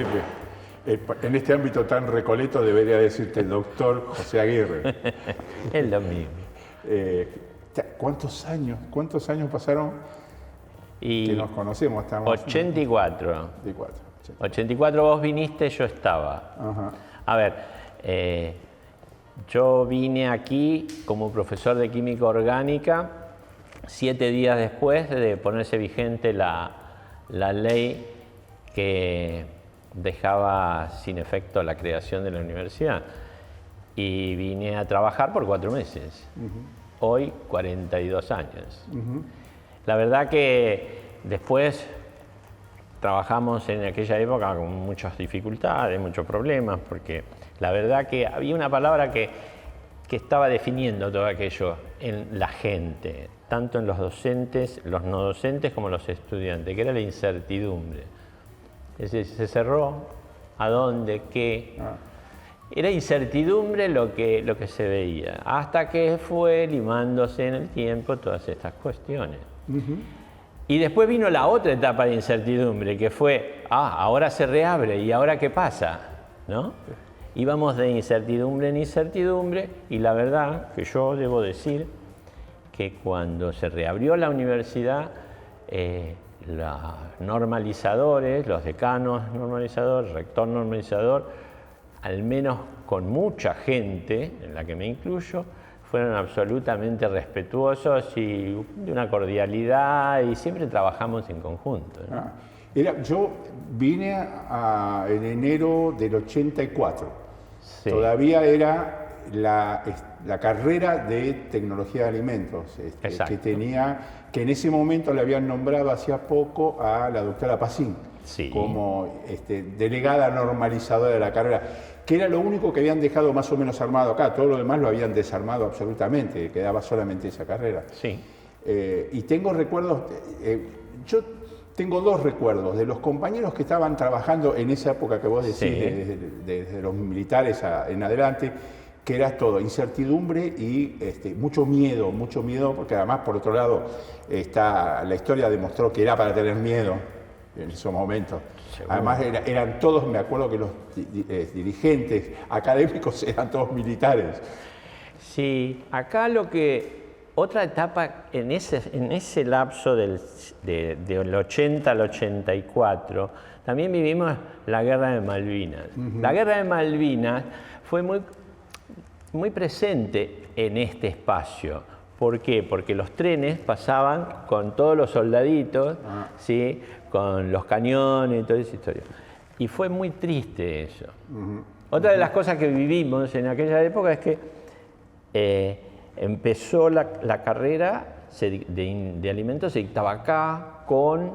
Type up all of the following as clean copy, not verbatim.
Pepe. En este ámbito tan recoleto debería decirte el doctor José Aguirre. Es lo mismo. ¿Cuántos años pasaron que nos conocemos? Estamos 84. 84 vos viniste, yo estaba. Ajá. A ver, yo vine aquí como profesor de química orgánica 7 días después de ponerse vigente la ley que dejaba sin efecto la creación de la universidad. Y vine a trabajar por 4 meses. Hoy, 42 años. La verdad que después trabajamos en aquella época con muchas dificultades, muchos problemas, porque la verdad que había una palabra que estaba definiendo todo aquello en la gente, tanto en los docentes, los no docentes como los estudiantes, que era la incertidumbre. Es decir, se cerró, ¿a dónde? ¿Qué? Era incertidumbre lo que se veía, hasta que fue limándose en el tiempo todas estas cuestiones. Y después vino la otra etapa de incertidumbre, que fue, ahora se reabre, ¿y ahora qué pasa? ¿No? Íbamos de incertidumbre en incertidumbre, y la verdad que yo debo decir que cuando se reabrió la universidad, los normalizadores, los decanos normalizadores, el rector normalizador, al menos con mucha gente, en la que me incluyo, fueron absolutamente respetuosos y de una cordialidad, y siempre trabajamos en conjunto, ¿no? Yo vine en enero del 84. Sí. Todavía era la carrera de tecnología de alimentos, que en ese momento le habían nombrado hacía poco a la doctora Pacín, sí, como delegada normalizadora de la carrera, que era lo único que habían dejado más o menos armado acá. Todo lo demás lo habían desarmado absolutamente, quedaba solamente esa carrera. Sí. Y tengo recuerdos, yo tengo 2 recuerdos de los compañeros que estaban trabajando en esa época que vos decís, sí, desde los militares en adelante, que era todo incertidumbre y mucho miedo, porque además, por otro lado, la historia demostró que era para tener miedo en esos momentos. Seguro. Además, eran todos, me acuerdo que los dirigentes académicos eran todos militares. Sí, acá otra etapa en ese lapso del 80 al 84, también vivimos la Guerra de Malvinas. La Guerra de Malvinas fue muy presente en este espacio. ¿Por qué? Porque los trenes pasaban con todos los soldaditos, ¿sí? Con los cañones y toda esa historia. Y fue muy triste eso. Otra de las cosas que vivimos en aquella época es que empezó la carrera de alimentos, se dictaba acá con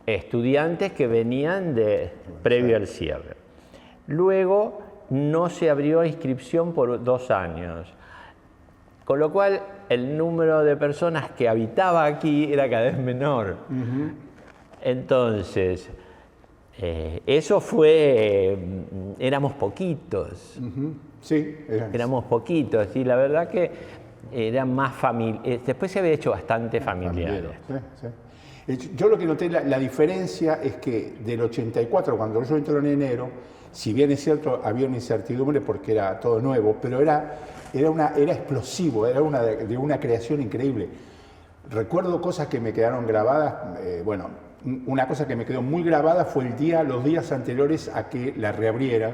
estudiantes que venían previo al cierre. Luego no se abrió inscripción por 2 años, con lo cual el número de personas que habitaba aquí era cada vez menor. Entonces, eso fue, éramos poquitos. Sí, éramos poquitos, y la verdad que eran más familiares. Después se había hecho bastante familiares. Sí. Yo lo que noté, la diferencia es que del 84, cuando yo entré en enero, si bien es cierto, había una incertidumbre porque era todo nuevo, pero era explosivo, era de una creación increíble. Recuerdo cosas que me quedaron grabadas. Una cosa que me quedó muy grabada fue los días anteriores a que la reabrieran,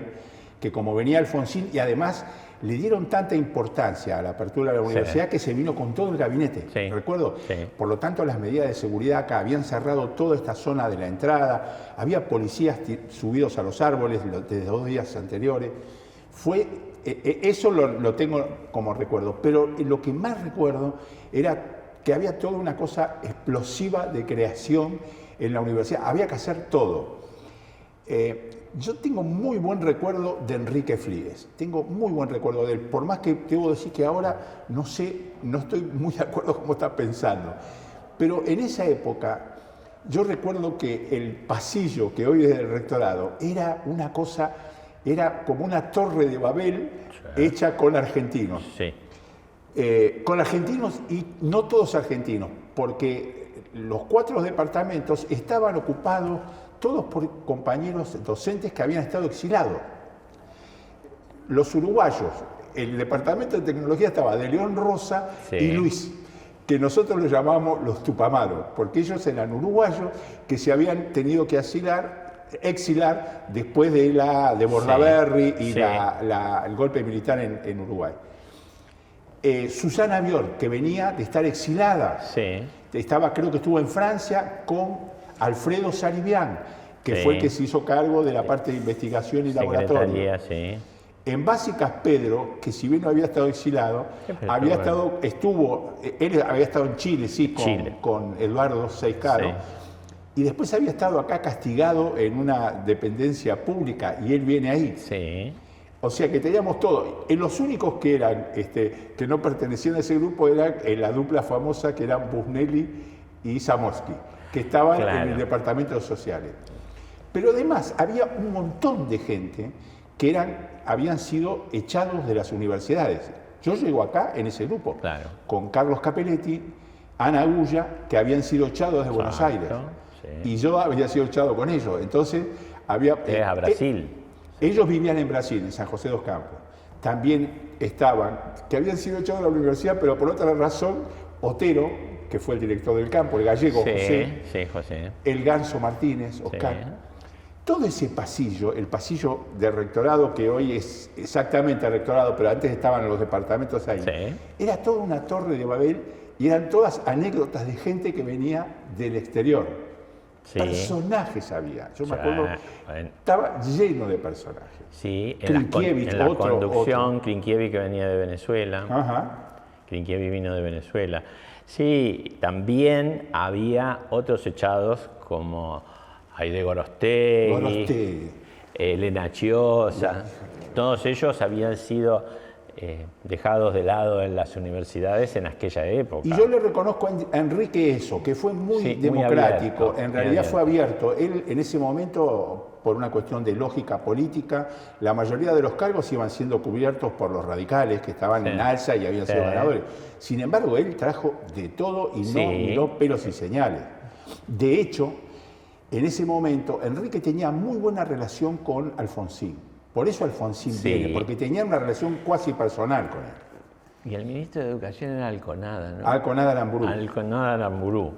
que como venía Alfonsín, y además le dieron tanta importancia a la apertura de la universidad que se vino con todo el gabinete, recuerdo. Por lo tanto, las medidas de seguridad acá habían cerrado toda esta zona de la entrada, había policías subidos a los árboles desde 2 días anteriores. Eso lo tengo como recuerdo, pero lo que más recuerdo era que había toda una cosa explosiva de creación en la universidad, había que hacer todo. Yo tengo muy buen recuerdo de Enrique Fligues, tengo muy buen recuerdo de él, por más que debo decir que ahora no estoy muy de acuerdo con cómo está pensando, pero en esa época yo recuerdo que el pasillo que hoy es del rectorado era una cosa, era como una torre de Babel hecha con argentinos. Con argentinos y no todos argentinos, porque los 4 departamentos estaban ocupados todos por compañeros docentes que habían estado exilados. Los uruguayos, el departamento de tecnología estaba de León Rosa y Luis, que nosotros los llamamos los Tupamaros, porque ellos eran uruguayos que se habían tenido que exilar después de Bordaberry y el golpe militar en Uruguay. Susana Bior, que venía de estar exilada, creo que estuvo en Francia con Alfredo Saribián, que fue el que se hizo cargo de la parte de investigación y laboratorio. En Básicas Pedro, que si bien no había estado exilado, él había estado en Chile, con Eduardo Seiscaro, y después había estado acá castigado en una dependencia pública, y él viene ahí. O sea que teníamos todo. Los únicos que eran, que no pertenecían a ese grupo eran la dupla famosa que eran Busnelli y Zamorsky, que estaban en el departamento de sociales. Pero además había un montón de gente que habían sido echados de las universidades. Yo llego acá en ese grupo, con Carlos Capelletti, Ana Agulla, que habían sido echados de Buenos Aires. Y yo había sido echado con ellos. Entonces había... a Brasil. Ellos vivían en Brasil, en San José dos Campos. También estaban, que habían sido echados de la universidad, pero por otra razón, Otero, que fue el director del campo, el gallego José, el Ganso Martínez, Oscar. Todo ese pasillo, el pasillo del rectorado, que hoy es exactamente el rectorado, pero antes estaban los departamentos ahí, era toda una torre de Babel y eran todas anécdotas de gente que venía del exterior. Personajes había. Yo me acuerdo, estaba lleno de personajes. En la conducción, Klinkiewicz, que venía de Venezuela. Klinkiewicz vino de Venezuela. Sí, también había otros echados como Aide Gorostegui, Elena Chiosa. Todos ellos habían sido dejados de lado en las universidades en aquella época. Y yo le reconozco a Enrique eso, que fue muy democrático, muy abierto, en realidad fue abierto. Él en ese momento, por una cuestión de lógica política, la mayoría de los cargos iban siendo cubiertos por los radicales que estaban en alza y habían sido ganadores. Sin embargo, él trajo de todo y no miró pelos y señales. De hecho, en ese momento, Enrique tenía muy buena relación con Alfonsín. Por eso Alfonsín viene, porque tenía una relación cuasi personal con él. Y el ministro de Educación era Alconada, ¿no? Alconada Aramburú. Alconada Aramburú.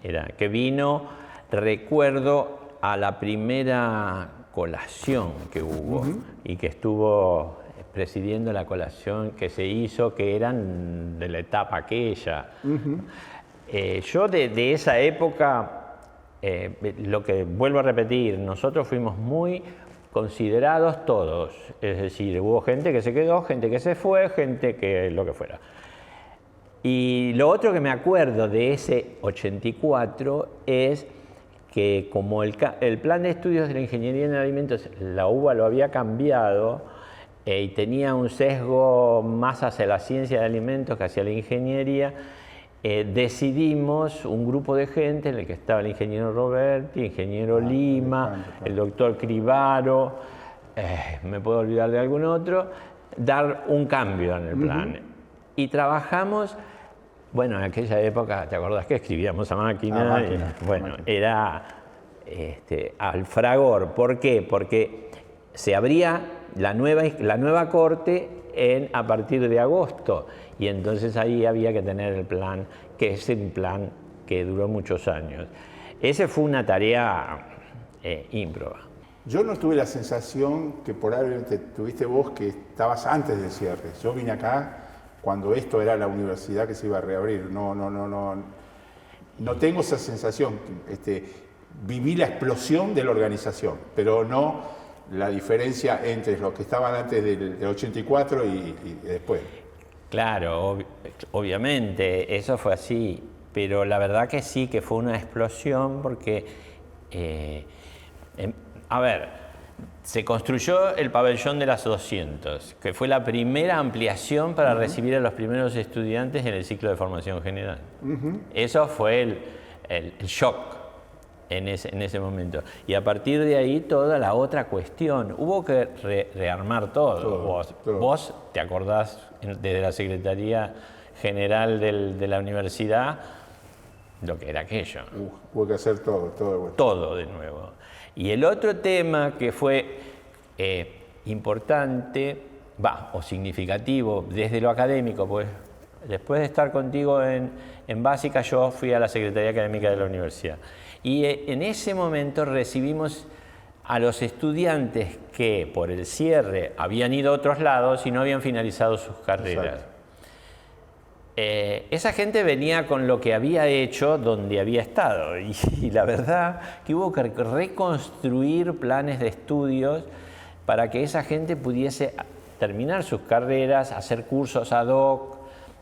Era, que vino, recuerdo, a la primera colación que hubo y que estuvo presidiendo la colación que se hizo, que eran de la etapa aquella. Yo de esa época, lo que vuelvo a repetir, nosotros fuimos muy considerados todos, es decir, hubo gente que se quedó, gente que se fue, gente que lo que fuera. Y lo otro que me acuerdo de ese 84 es que como el plan de estudios de la ingeniería en alimentos, la UBA lo había cambiado y tenía un sesgo más hacia la ciencia de alimentos que hacia la ingeniería, decidimos un grupo de gente en el que estaba el ingeniero Roberti, el ingeniero Lima, el doctor Cribaro, me puedo olvidar de algún otro, dar un cambio en el plan. Y trabajamos, bueno, en aquella época, ¿te acordás que escribíamos a máquina? Bueno, era al fragor. ¿Por qué? Porque se abría la nueva corte a partir de agosto. Y entonces ahí había que tener el plan, que es un plan que duró muchos años. Esa fue una tarea ímproba. Yo no tuve la sensación que probablemente tuviste vos, que estabas antes del cierre. Yo vine acá cuando esto era la universidad que se iba a reabrir. No tengo esa sensación. Viví la explosión de la organización, pero no la diferencia entre los que estaban antes del 84 y después. Claro, obviamente, eso fue así, pero la verdad que sí, que fue una explosión porque, a ver, se construyó el pabellón de las 200, que fue la primera ampliación para recibir a los primeros estudiantes en el ciclo de formación general. Eso fue el shock en ese momento. Y a partir de ahí toda la otra cuestión. Hubo que rearmar todo. Vos te acordás desde la Secretaría General de la Universidad, lo que era aquello. Hubo que hacer todo de vuelta. Todo de nuevo. Y el otro tema que fue importante, o significativo desde lo académico, pues después de estar contigo en Básica, yo fui a la Secretaría Académica de la Universidad. Y en ese momento recibimos a los estudiantes que por el cierre habían ido a otros lados y no habían finalizado sus carreras. Esa gente venía con lo que había hecho donde había estado y la verdad que hubo que reconstruir planes de estudios para que esa gente pudiese terminar sus carreras, hacer cursos ad hoc,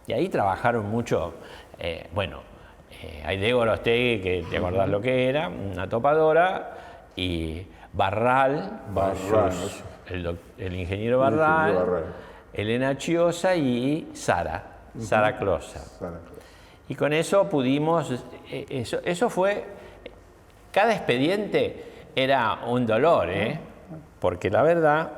y ahí trabajaron mucho. Aideo Gorostegui, que te acordás lo que era, una topadora, y Barral, el ingeniero Barral, Elena Chiosa y Sara Closa. Y con eso pudimos, eso fue, cada expediente era un dolor, porque la verdad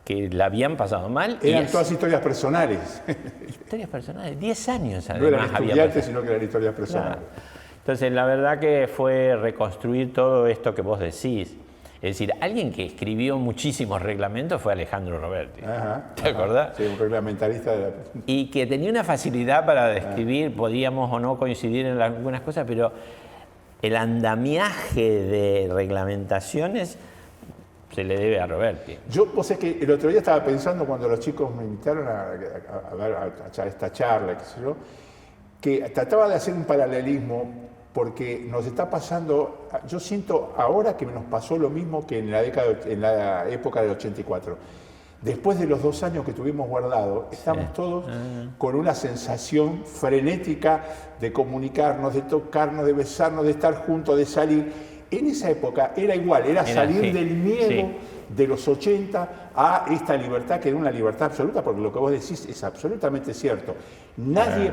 que la habían pasado mal. Eran todas historias personales. Historias personales, 10 años además. No eran estudiantes, sino que eran historias personales. Claro. Entonces, la verdad que fue reconstruir todo esto que vos decís. Es decir, alguien que escribió muchísimos reglamentos fue Alejandro Roberti. ¿Te acordás? Sí, un reglamentarista de la... Y que tenía una facilidad para describir, podíamos o no coincidir en algunas cosas, pero el andamiaje de reglamentaciones se le debe a Roberti. Vos sabés que el otro día estaba pensando cuando los chicos me invitaron a esta charla, qué sé yo, que trataba de hacer un paralelismo porque nos está pasando, yo siento ahora que nos pasó lo mismo que en la época del 84. Después de los 2 años que tuvimos guardado, estamos todos con una sensación frenética de comunicarnos, de tocarnos, de besarnos, de estar juntos, de salir. En esa época era igual, era salir del miedo de los 80 a esta libertad, que era una libertad absoluta, porque lo que vos decís es absolutamente cierto. Nadie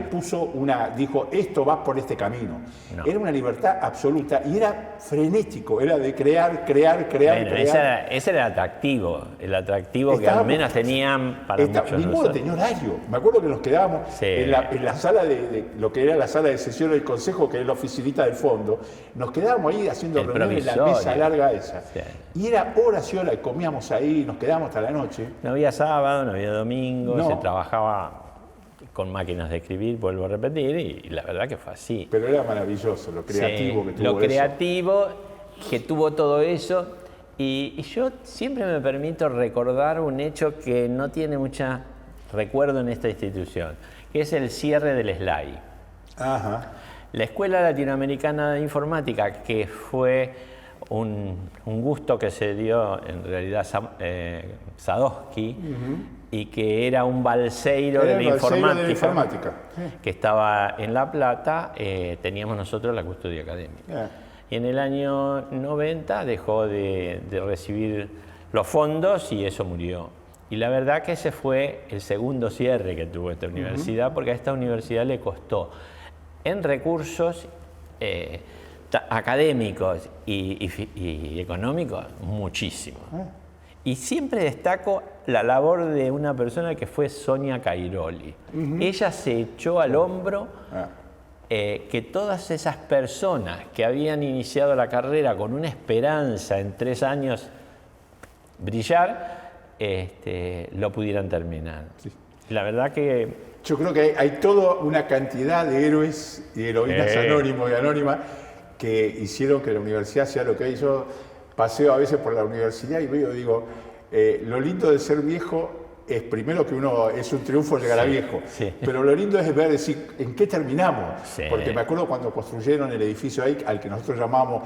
dijo, esto va por este camino. No. Era una libertad absoluta y era frenético, era de crear. Ese era el atractivo que al menos tenían para muchos de nosotros. Tenía horario. Me acuerdo que nos quedábamos en la sala de lo que era la sala de sesión del Consejo, que es la oficinita del fondo. Nos quedábamos ahí haciendo reuniones en la mesa larga esa. Sí. Y era horas y horas, y comíamos ahí, nos quedábamos hasta la noche. No había sábado, no había domingo, se trabajaba con máquinas de escribir, vuelvo a repetir, y la verdad que fue así. Pero era maravilloso, lo creativo que tuvo eso. Lo creativo que tuvo todo eso, y yo siempre me permito recordar un hecho que no tiene mucho recuerdo en esta institución, que es el cierre del SLAI. La Escuela Latinoamericana de Informática, que fue un gusto que se dio en realidad Sadowski, y que era un balseiro de la informática, que estaba en La Plata, teníamos nosotros la custodia académica. Y en el año 90 dejó de recibir los fondos y eso murió. Y la verdad que ese fue el segundo cierre que tuvo esta universidad, porque a esta universidad le costó en recursos académicos y económicos muchísimo. Y siempre destaco la labor de una persona que fue Sonia Cairoli. Ella se echó al hombro que todas esas personas que habían iniciado la carrera con una esperanza en 3 años brillar, lo pudieran terminar. Sí. La verdad que... Yo creo que hay toda una cantidad de héroes y heroínas anónimos y anónimas que hicieron que la universidad sea lo que es. Yo paseo a veces por la universidad y digo, lo lindo de ser viejo es primero que uno es un triunfo llegar a viejo, pero lo lindo es ver, decir, ¿en qué terminamos? Porque me acuerdo cuando construyeron el edificio ahí, al que nosotros llamamos,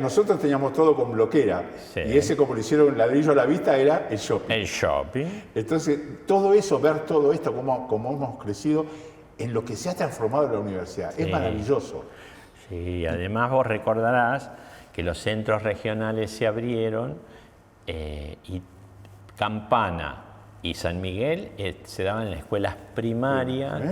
nosotros teníamos todo con bloquera, y ese, como lo hicieron ladrillo a la vista, era el shopping. El shopping. Entonces, todo eso, ver todo esto, como hemos crecido, en lo que se ha transformado la universidad, es maravilloso. Sí, además vos recordarás que los centros regionales se abrieron y Campana y San Miguel se daban en escuelas primarias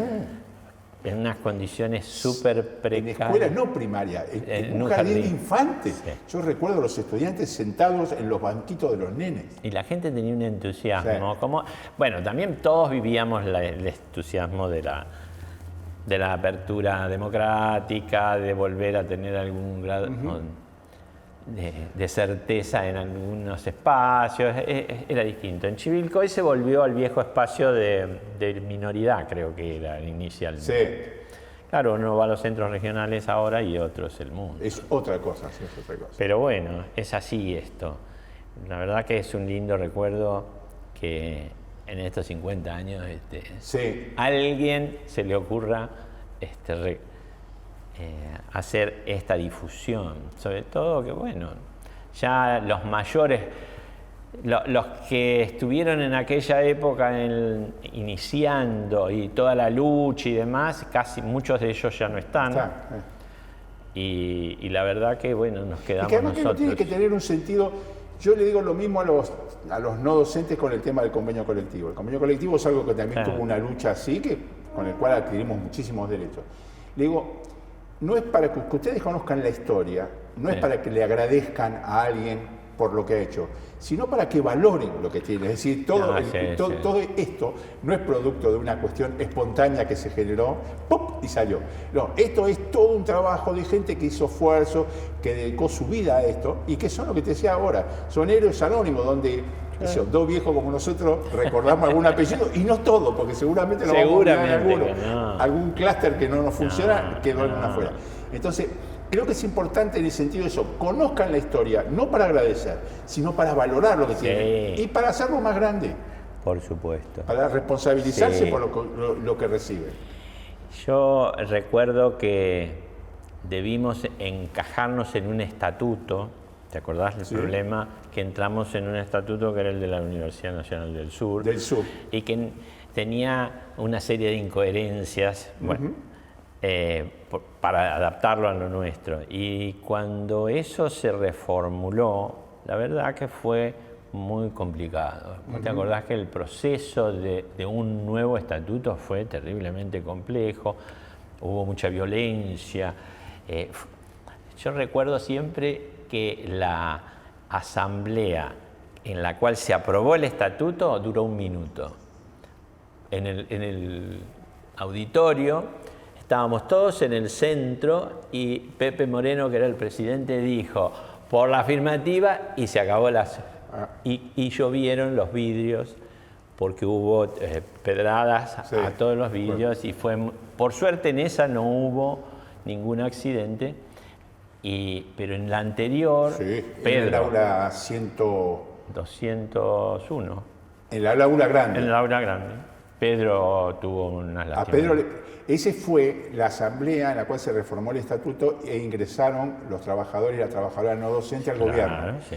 en unas condiciones súper precarias. En escuelas no primarias, en un jardín de infantes. Sí. Yo recuerdo a los estudiantes sentados en los banquitos de los nenes. Y la gente tenía un entusiasmo. Bueno, también todos vivíamos el entusiasmo de de la apertura democrática, de volver a tener algún grado de certeza en algunos espacios, era distinto. En Chivilcoy se volvió al viejo espacio de minoridad, creo que era inicialmente. Sí. Claro, uno va a los centros regionales ahora y otro es el mundo. Es otra cosa, sí, es otra cosa. Pero bueno, es así esto. La verdad que es un lindo recuerdo que en estos 50 años Sí. a alguien se le ocurra hacer esta difusión. Sobre todo que, bueno, ya los mayores, los que estuvieron en aquella época iniciando y toda la lucha y demás, casi muchos de ellos ya no están. Y la verdad que, bueno, nos quedamos y que además nosotros. Que no tiene que tener un sentido. Yo le digo lo mismo a los no docentes con el tema del convenio colectivo. El convenio colectivo es algo que también tuvo una lucha así, con el cual adquirimos muchísimos derechos. Le digo, no es para que ustedes conozcan la historia, no es para que le agradezcan a alguien por lo que ha hecho, sino para que valoren lo que tiene. Es decir, todo esto no es producto de una cuestión espontánea que se generó, ¡pum!, y salió. No, esto es todo un trabajo de gente que hizo esfuerzo, que dedicó su vida a esto, y que son lo que te decía ahora, son héroes anónimos, donde dos viejos como nosotros recordamos algún apellido, y no todo, porque seguramente lo vamos a olvidar en alguno. Algún clúster que no nos funciona, quedó en una afuera. Entonces, creo que es importante en el sentido de eso, conozcan la historia, no para agradecer, sino para valorar lo que tienen y para hacerlo más grande. Por supuesto. Para responsabilizarse por lo que reciben. Yo recuerdo que debimos encajarnos en un estatuto, ¿te acordás del problema? Que entramos en un estatuto que era el de la Universidad Nacional del Sur. Del Sur. Y que tenía una serie de incoherencias, bueno, para adaptarlo a lo nuestro. Y cuando eso se reformuló, la verdad que fue muy complicado. ¿Te acordás que el proceso de un nuevo estatuto fue terriblemente complejo? Hubo mucha violencia. Yo recuerdo siempre que la asamblea en la cual se aprobó el estatuto duró 1 minuto. En el auditorio estábamos todos en el centro y Pepe Moreno, que era el presidente, dijo por la afirmativa y se acabó y llovieron los vidrios porque hubo pedradas a todos los vidrios y fue, por suerte en esa no hubo ningún accidente, pero en la anterior, Pedro, en el aula 201. En el aula grande. En el aula grande. Pedro tuvo unas lástimas. Esa fue la asamblea en la cual se reformó el estatuto e ingresaron los trabajadores y las trabajadoras no docentes al gobierno. Sí.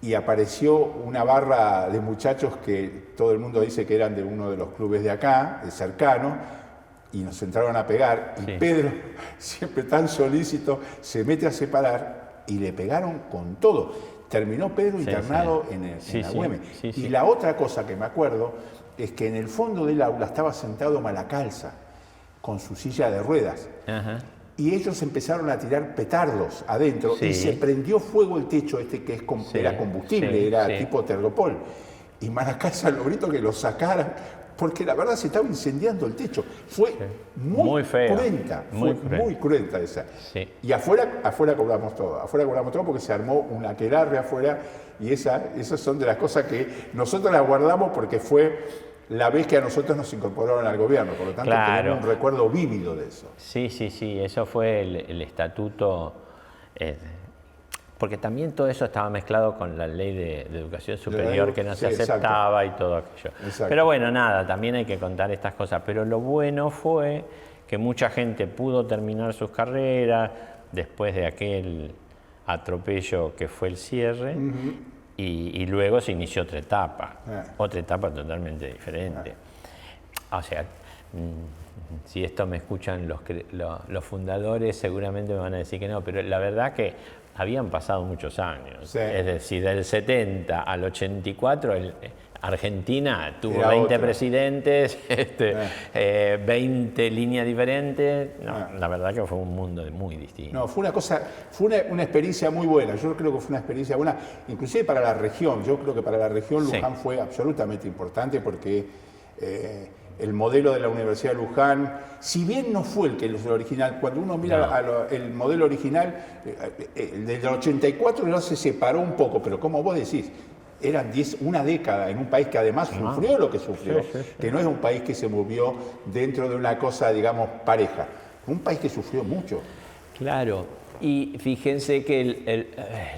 Y apareció una barra de muchachos que todo el mundo dice que eran de uno de los clubes de acá, de cercano, y nos entraron a pegar. Y Pedro, siempre tan solícito, se mete a separar y le pegaron con todo. Terminó Pedro internado en la UEM. Y la otra cosa que me acuerdo es que en el fondo del aula estaba sentado Malacalza con su silla de ruedas. Y ellos empezaron a tirar petardos adentro y se prendió fuego el techo que era combustible, era tipo Tergopol. Y Malacalza lo gritó que lo sacaran porque la verdad se estaba incendiando el techo. Fue muy cruenta, muy cruenta esa. Y afuera cobramos todo, porque se armó una aquelarre afuera y esas son de las cosas que nosotros las guardamos porque fue la vez que a nosotros nos incorporaron al gobierno, por lo tanto tenemos un recuerdo vívido de eso. Sí, eso fue el estatuto, porque también todo eso estaba mezclado con la ley de educación superior que no se aceptaba y todo aquello. Pero bueno, nada, también hay que contar estas cosas, pero lo bueno fue que mucha gente pudo terminar sus carreras después de aquel atropello que fue el cierre. Y luego se inició otra etapa totalmente diferente. O sea, si esto me escuchan los fundadores, seguramente me van a decir que no, pero la verdad que habían pasado muchos años. Es decir, del 70 al 84, Argentina tuvo 20 presidentes, 20 líneas diferentes. La verdad que fue un mundo muy distinto. No, fue una experiencia muy buena. Yo creo que fue una experiencia buena, inclusive para la región. Yo creo que para la región Luján fue absolutamente importante porque el modelo de la Universidad de Luján, si bien no fue el que es el original, cuando uno mira el modelo original, desde el 84 no se separó un poco, pero como vos decís, eran una década en un país que además sufrió lo que sufrió, que no es un país que se movió dentro de una cosa, digamos, pareja, un país que sufrió mucho. Claro, y fíjense que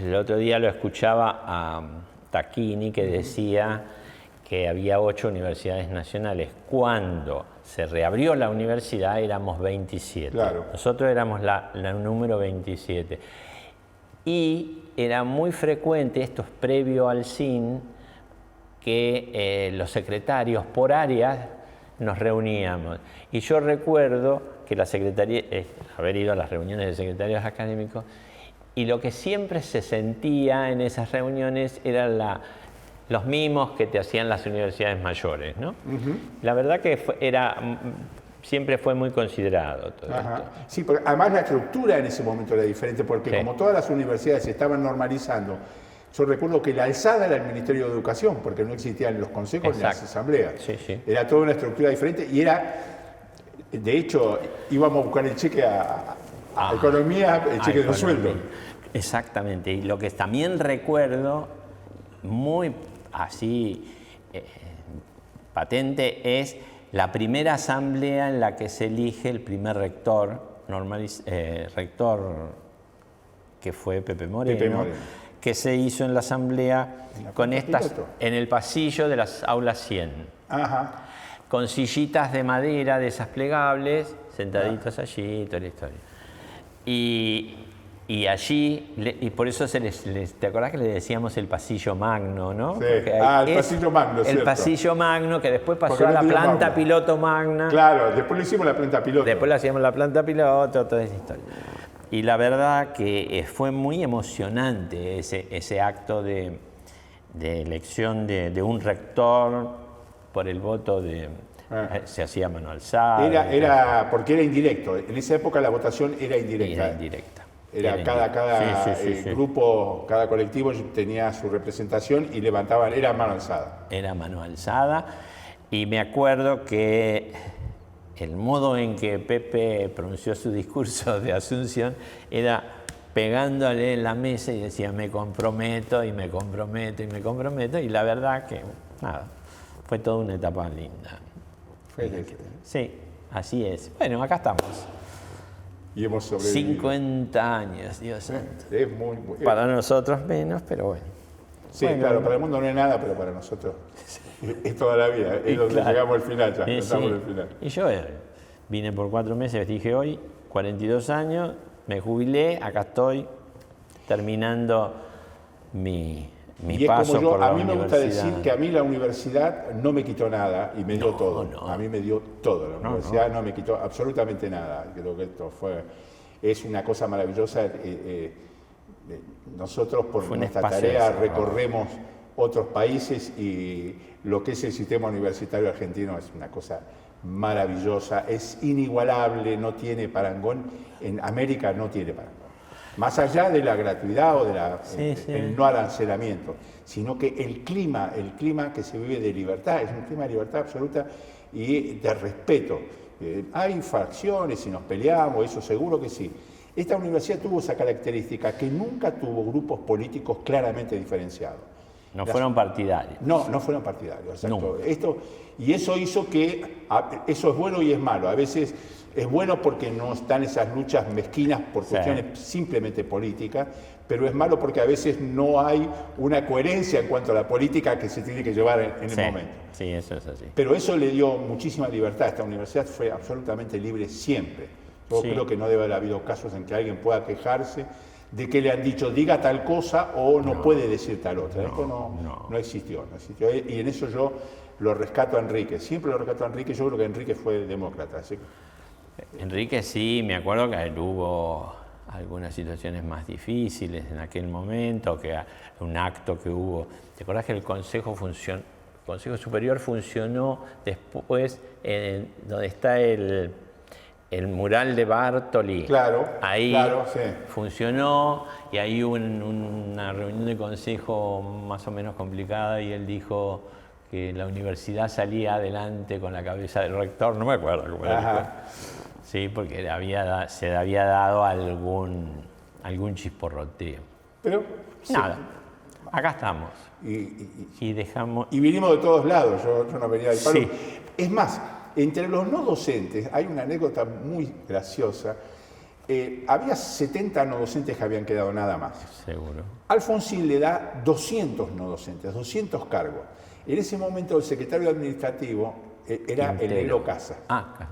el otro día lo escuchaba a Tacchini que decía que había 8 universidades nacionales. Cuando se reabrió la universidad éramos 27. Claro. Nosotros éramos la número 27. Y era muy frecuente, esto es previo al CIN, que los secretarios por áreas nos reuníamos. Y yo recuerdo que la secretaría, haber ido a las reuniones de secretarios académicos, y lo que siempre se sentía en esas reuniones eran los mimos que te hacían las universidades mayores, ¿no? La verdad que siempre fue muy considerado todo esto. Sí, porque además la estructura en ese momento era diferente, porque como todas las universidades se estaban normalizando, yo recuerdo que la alzada era el Ministerio de Educación, porque no existían los consejos ni las asambleas. Era toda una estructura diferente y era, de hecho, íbamos a buscar el cheque a Economía, el cheque de sueldo. Exactamente, y lo que también recuerdo muy así patente es la primera asamblea en la que se elige el primer rector, rector que fue Pepe Moreno, que se hizo en la asamblea en el pasillo de las aulas 100, con sillitas de madera de esas plegables, sentaditos allí, toda la historia. Y allí, y por eso ¿te acordás que le decíamos el pasillo magno, no? Sí. El pasillo magno, el cierto. Pasillo magno, que después pasó a la planta piloto magna. Claro, después lo hicimos la planta piloto. Después lo hacíamos la planta piloto, toda esa historia. Y la verdad que fue muy emocionante ese acto de elección de un rector por el voto de... Se hacía mano alzada. Porque era indirecto. En esa época la votación era indirecta. Era indirecta. Cada grupo, cada colectivo tenía su representación y levantaban, era mano alzada. Era mano alzada. Y me acuerdo que el modo en que Pepe pronunció su discurso de Asunción era pegándole en la mesa y decía me comprometo y me comprometo y me comprometo. Y la verdad que, nada, fue toda una etapa linda. Sí, así es. Bueno, acá estamos. Y hemos sobrevivido. 50 años, Dios santo. Es muy, para nosotros menos, pero bueno. Sí, bueno, claro, para el mundo no es nada, pero para nosotros es toda la vida. Es donde llegamos al final ya, estamos al final. Y yo vine por 4 meses, dije hoy, 42 años, me jubilé, acá estoy terminando mi paso por la universidad. A mí me gusta decir que a mí la universidad no me quitó nada y me dio todo. A mí me dio todo. La universidad no me quitó absolutamente nada. Creo que esto es una cosa maravillosa. Nosotros por nuestra tarea recorremos otros países y lo que es el sistema universitario argentino es una cosa maravillosa, es inigualable, no tiene parangón. En América no tiene parangón. Más allá de la gratuidad o el no arancelamiento, sino que el clima que se vive de libertad es un clima de libertad absoluta y de respeto. Hay facciones y nos peleamos, eso seguro que sí. Esta universidad tuvo esa característica, que nunca tuvo grupos políticos claramente diferenciados. No fueron partidarios. No fueron partidarios, exacto. Y eso hizo que, eso es bueno y es malo. A veces es bueno porque no están esas luchas mezquinas por cuestiones simplemente políticas, pero es malo porque a veces no hay una coherencia en cuanto a la política que se tiene que llevar en el momento. Sí, eso es así. Pero eso le dio muchísima libertad. Esta universidad fue absolutamente libre siempre. Yo creo que no debe haber habido casos en que alguien pueda quejarse de que le han dicho diga tal cosa o no puede decir tal otra. Esto no existió. Y en eso yo lo rescato a Enrique. Siempre lo rescato a Enrique. Yo creo que Enrique fue demócrata. ¿Sí? Enrique sí, me acuerdo que hubo algunas situaciones más difíciles en aquel momento, que un acto que hubo. ¿Te acuerdas que el Consejo Superior funcionó después donde está el mural de Bartoli? Claro, ahí sí. Funcionó y ahí hubo una reunión de consejo más o menos complicada y él dijo que la universidad salía adelante con la cabeza del rector, no me acuerdo cómo era. Sí, porque se había dado algún chisporroteo. Pero nada, acá estamos. Y dejamos... Y vinimos de todos lados, yo no venía del palo. Sí. Es más, entre los no docentes hay una anécdota muy graciosa. Había 70 no docentes que habían quedado nada más. Seguro. Alfonsín le da 200 no docentes, 200 cargos. En ese momento el secretario administrativo era Quintero. el negro Casa. Casa.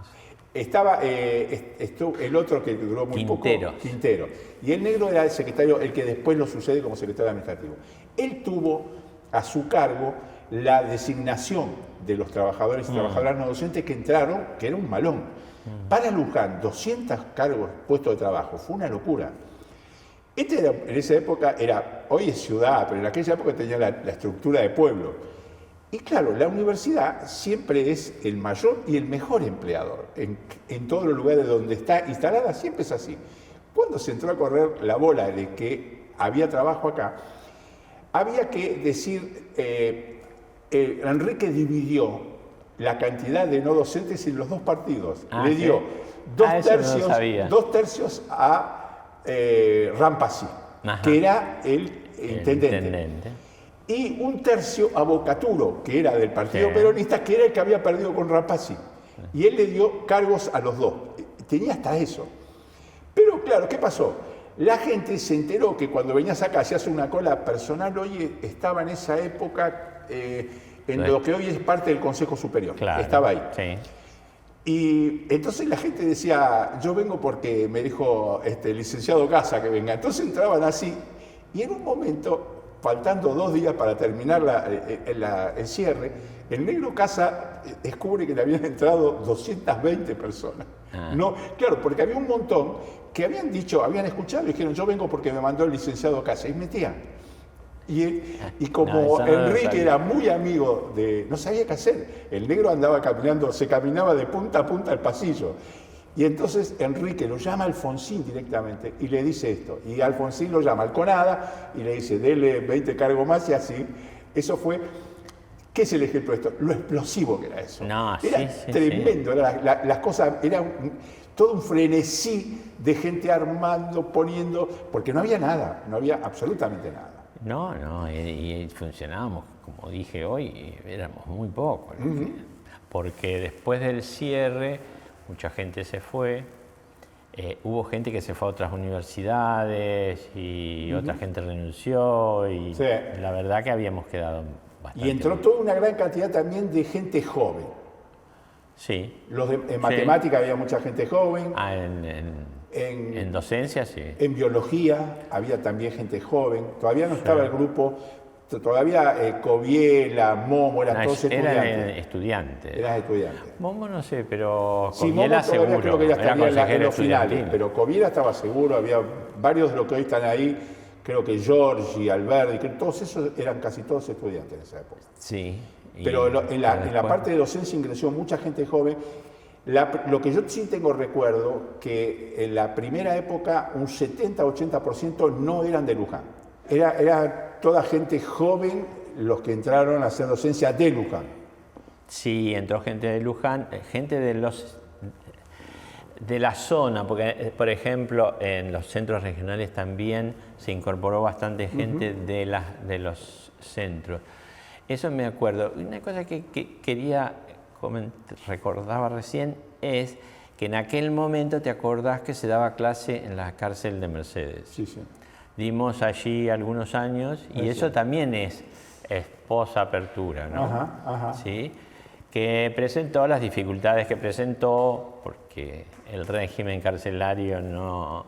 Estaba el otro que duró muy Quintero. poco, Quintero. Y el negro era el secretario, el que después lo sucede como secretario administrativo. Él tuvo a su cargo la designación de los trabajadores y trabajadoras no docentes que entraron, que era un malón. Para Luján, 200 cargos, puestos de trabajo, fue una locura. En esa época hoy es ciudad, pero en aquella época tenía la estructura de pueblo. Y claro, la universidad siempre es el mayor y el mejor empleador. En todos los lugares donde está instalada siempre es así. Cuando se entró a correr la bola de que había trabajo acá, había que decir, Enrique dividió la cantidad de no docentes en los dos partidos. Le dio dos tercios a Rampasi, que era el intendente. Y un tercio a Bocaturo, que era del Partido Peronista, que era el que había perdido con Rampasi. Y él le dio cargos a los dos. Tenía hasta eso. Pero claro, ¿qué pasó? La gente se enteró que cuando venías acá, hacías una cola personal, oye, estaba en esa época en lo que hoy es parte del Consejo Superior. Claro, estaba ahí. Sí. Y entonces la gente decía, yo vengo porque me dijo el licenciado Casa que venga. Entonces entraban así. Y en un momento, faltando 2 días para terminar el cierre, el negro Casa descubre que le habían entrado 220 personas. No, claro, porque había un montón que habían escuchado y dijeron, yo vengo porque me mandó el licenciado Casa, y metían. Y como Enrique era muy amigo no sabía qué hacer. El negro andaba caminando, se caminaba de punta a punta el pasillo. Y entonces Enrique lo llama a Alfonsín directamente y le dice esto. Y Alfonsín lo llama al CONADA y le dice, dele 20 cargos más y así. Eso fue, ¿qué es el ejemplo de esto? Lo explosivo que era eso. Era tremendo, las cosas, era todo un frenesí de gente armando, poniendo, porque no había nada, no había absolutamente nada. Y funcionábamos, como dije hoy, éramos muy pocos. Porque después del cierre, mucha gente se fue, hubo gente que se fue a otras universidades y otra gente renunció y la verdad que habíamos quedado bastante. Y entró toda una gran cantidad también de gente joven. Sí. En matemática había mucha gente joven. En docencia, sí. En biología había también gente joven. Todavía no estaba el grupo, todavía Coviela, Momo, eran todos estudiantes. Eras estudiante. Momo no sé, pero Coviela Momo todavía creo que ya estaría en los finales, pero Coviela estaba seguro, había varios de los que hoy están ahí, creo que Giorgi, Alberti, todos esos eran casi todos estudiantes en esa época. Sí. Pero en la parte de docencia ingresó mucha gente joven. Lo que yo sí tengo recuerdo, que en la primera época un 70-80% no eran de Luján. Era toda gente joven los que entraron a hacer docencia de Luján. Sí, entró gente de Luján, gente de la zona, porque por ejemplo en los centros regionales también se incorporó bastante gente de los centros. Eso me acuerdo. Una cosa que quería recordaba recién es que en aquel momento te acordás que se daba clase en la cárcel de Mercedes. Sí, sí. Dimos allí algunos años y eso también es posapertura, ¿no? Ajá. ¿Sí? Que presentó las dificultades que presentó porque el régimen carcelario no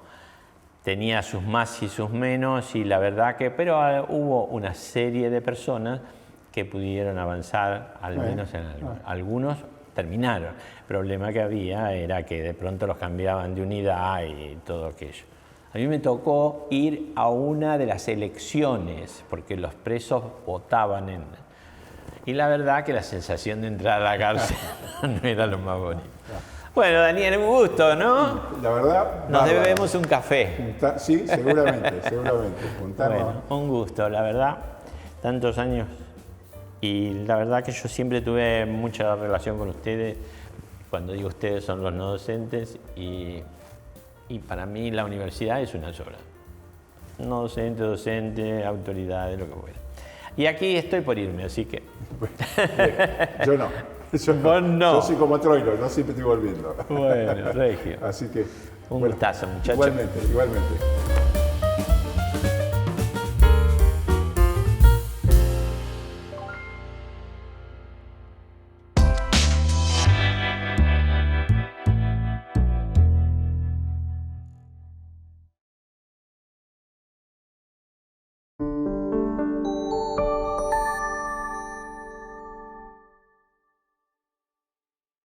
tenía sus más y sus menos y la verdad pero hubo una serie de personas que pudieron avanzar, al menos en algunos terminaron. El problema que había era que de pronto los cambiaban de unidad y todo aquello. A mí me tocó ir a una de las elecciones, porque los presos votaban y la verdad que la sensación de entrar a la cárcel no era lo más bonito. Bueno, Daniel, un gusto, ¿no? La verdad... Nos debemos un café. Sí, seguramente. Bueno, un gusto, la verdad. Tantos años Y la verdad que yo siempre tuve mucha relación con ustedes. Cuando digo ustedes son los no docentes y para mí la universidad es una sola. No docente, docente, autoridades, lo que fuera. Y aquí estoy por irme, así que... Yo no. Vos no. Yo soy como Troilo, no siempre estoy volviendo. Bueno, Regio. Así que... Un gustazo, muchachos. Igualmente, igualmente.